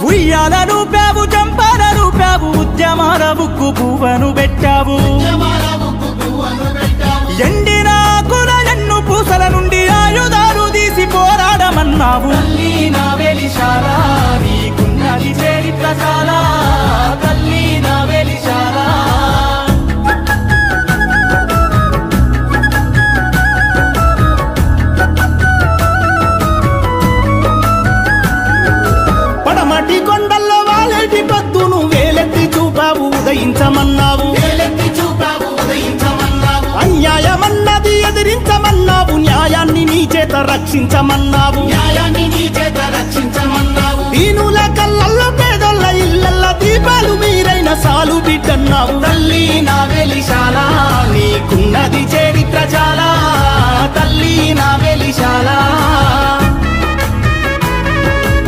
ఉయ్యాల రూపావు జంపాల రూపావు ఉద్యమాల బుక్కు పువ్వను పెట్టావు ఎండిన ఆకుల ఎన్ను పూసల నుండి ఆయుధాలు తీసి పోరాడమన్నావు తల్లి నా వెలిశాలా నీకున్నది చరిత్రశాల తల్లి నా వెలిశాలా పడమటి కొండల్లో వాలేటి పొద్దును వేలెత్తి చూపావు ఉదయించమన్నావు అన్యాయమన్నది ఎదిరించమన్నావు న్యాయాన్ని నీ చేత రక్షించమన్నావు దీనుల కళ్ళల్లో పేదోళ్ళ ఇళ్ళల్ల దీపాలు మీరైన సాలు బిడ్డన్నావు తల్లి నా వెలిశాలా